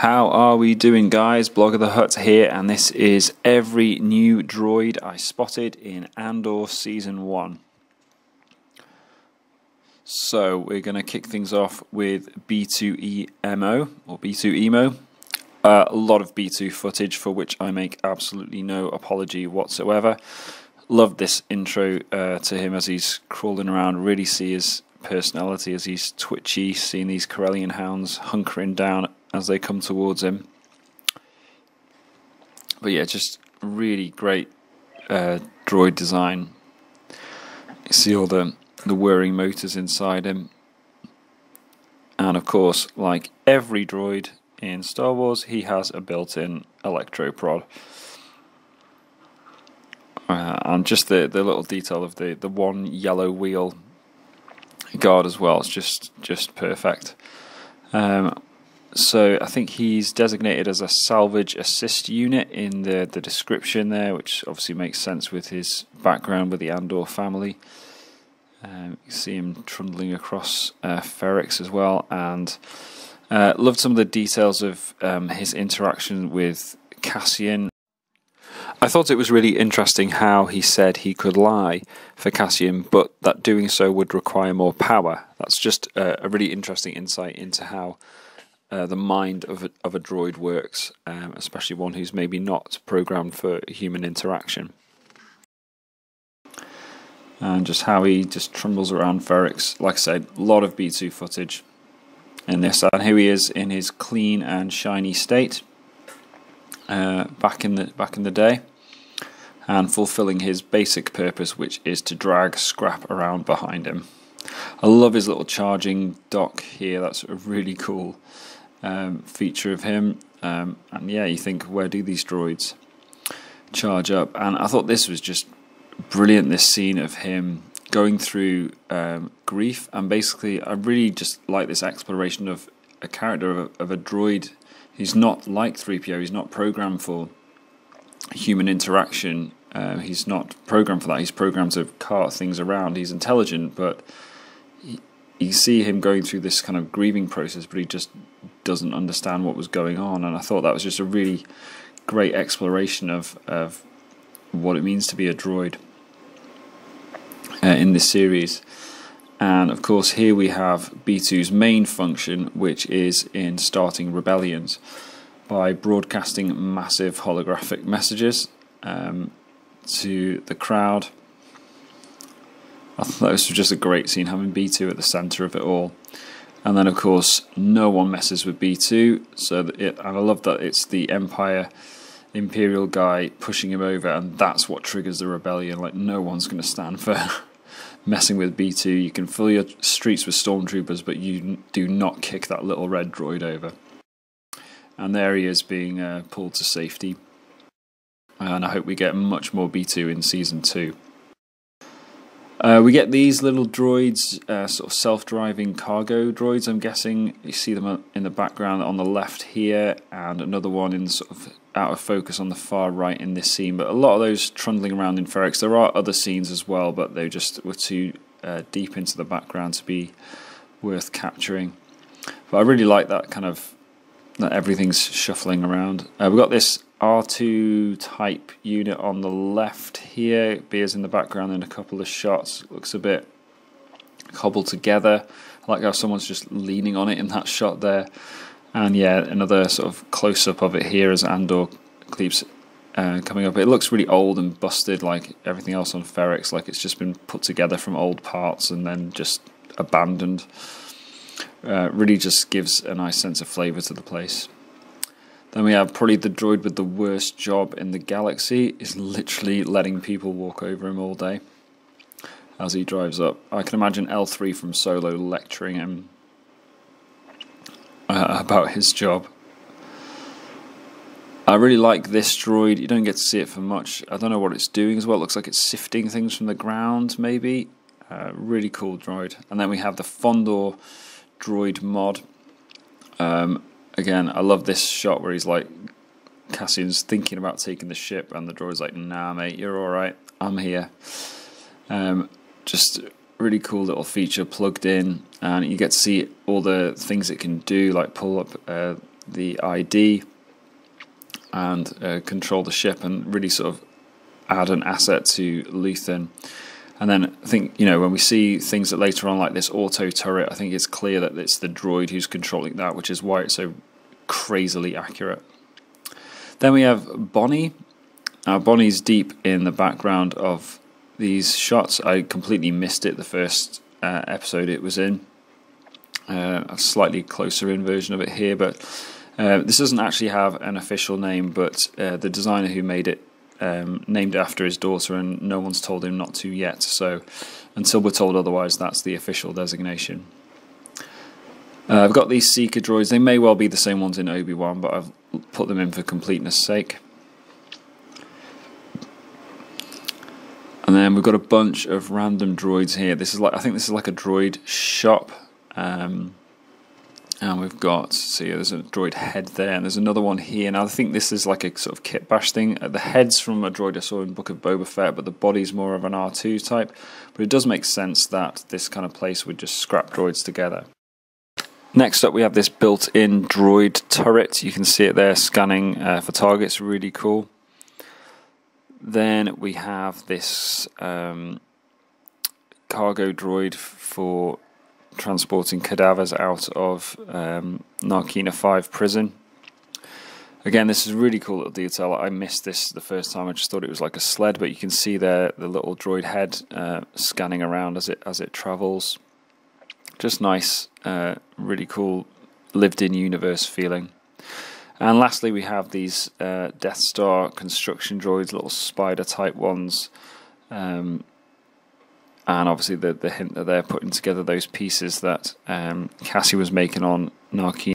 How are we doing, guys? Blog of the Hut here, and this is every new droid I spotted in Andor Season 1. So we're going to kick things off with B2EMO, or B2EMO. A lot of B2 footage for which I make absolutely no apology whatsoever. Loved this intro to him as he's crawling around. Really see his personality as he's twitchy, seeing these Corellian hounds hunkering down as they come towards him. But yeah, just really great droid design. You see all the whirring motors inside him. And of course, like every droid in Star Wars, he has a built-in electro-prod. And just the little detail of the one yellow wheel guard as well. It's just perfect. So I think he's designated as a salvage assist unit in the description there, which obviously makes sense with his background with the Andor family. You see him trundling across Ferrix as well, and loved some of the details of his interaction with Cassian. I thought it was really interesting how he said he could lie for Cassian, but that doing so would require more power. That's just a really interesting insight into how the mind of a droid works, especially one who's maybe not programmed for human interaction. And just how he just trundles around Ferrix. Like I said, a lot of B2 footage in this. And here he is in his clean and shiny state, back in the day, and fulfilling his basic purpose, which is to drag scrap around behind him. I love his little charging dock here. That's a really cool feature of him. And yeah, you think, where do these droids charge up? And I thought this was just brilliant, this scene of him going through grief. And basically, I really just like this exploration of a character of a droid. He's not like 3PO. He's not programmed for human interaction. He's not programmed for that. He's programmed to cart things around. He's intelligent, but you see him going through this kind of grieving process, but he just doesn't understand what was going on. And I thought that was just a really great exploration of what it means to be a droid in this series. And of course, here we have B2's main function, which is in starting rebellions by broadcasting massive holographic messages to the crowd. I thought this was just a great scene, having B2 at the centre of it all. And then, of course, no one messes with B2. And I love that it's the Imperial guy pushing him over, and that's what triggers the rebellion. Like, no one's going to stand for messing with B2. You can fill your streets with stormtroopers, but you do not kick that little red droid over. And there he is being pulled to safety. And I hope we get much more B2 in Season 2. We get these little droids, sort of self-driving cargo droids, I'm guessing. You see them in the background on the left here, and another one in sort of out of focus on the far right in this scene. But a lot of those trundling around in Ferrix. There are other scenes as well, but they just were too deep into the background to be worth capturing. But I really like that kind of, that everything's shuffling around. We've got this R2 type unit on the left here. Beers in the background in a couple of shots. Looks a bit cobbled together. I like how someone's just leaning on it in that shot there. And yeah, another sort of close-up of it here as Andor keeps coming up. It looks really old and busted, like everything else on Ferrix, like it's just been put together from old parts and then just abandoned. Really just gives a nice sense of flavour to the place. Then we have probably the droid with the worst job in the galaxy, is literally letting people walk over him all day as he drives up. I can imagine L3 from Solo lecturing him about his job. I really like this droid. You don't get to see it for much. I don't know what it's doing as well. It looks like it's sifting things from the ground, maybe. Really cool droid. And then we have the Fondor droid mod. Again, I love this shot where he's like, Cassian's thinking about taking the ship, and the droid's like, nah, mate, you're alright, I'm here. Just really cool little feature plugged in, and you get to see all the things it can do, like pull up the ID and control the ship and really sort of add an asset to Luthen. And then I think, when we see things that later on like this auto turret, I think it's clear that it's the droid who's controlling that, which is why it's so crazily accurate. Then we have Bonnie. Bonnie's deep in the background of these shots. I completely missed it the first episode it was in. A slightly closer in version of it here, but this doesn't actually have an official name, but the designer who made it named it after his daughter, and no one's told him not to yet, so until we're told otherwise, that's the official designation. I've got these Seeker droids. They may well be the same ones in Obi-Wan, but I've put them in for completeness sake. And then we've got a bunch of random droids here. I think this is like a droid shop. And we've got, there's a droid head there, and there's another one here. Now I think this is like a sort of kit bash thing. The head's from a droid I saw in Book of Boba Fett, but the body's more of an R2 type. But it does make sense that this kind of place would just scrap droids together. Next up we have this built-in droid turret. You can see it there scanning for targets, really cool. Then we have this cargo droid for transporting cadavers out of Narkina 5 prison. Again, this is a really cool little detail. I missed this the first time. I just thought it was like a sled, but you can see there the little droid head scanning around as it travels. Just nice, really cool lived-in universe feeling. And lastly, we have these Death Star construction droids, little spider type ones. And obviously the hint that they're putting together those pieces that Cassie was making on Narkina.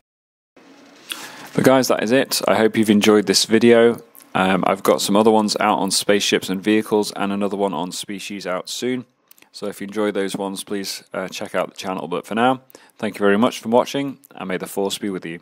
But guys, that is it. I hope you've enjoyed this video. I've got some other ones out on spaceships and vehicles, and another one on species out soon. So if you enjoy those ones, please check out the channel. But for now, thank you very much for watching, and may the Force be with you.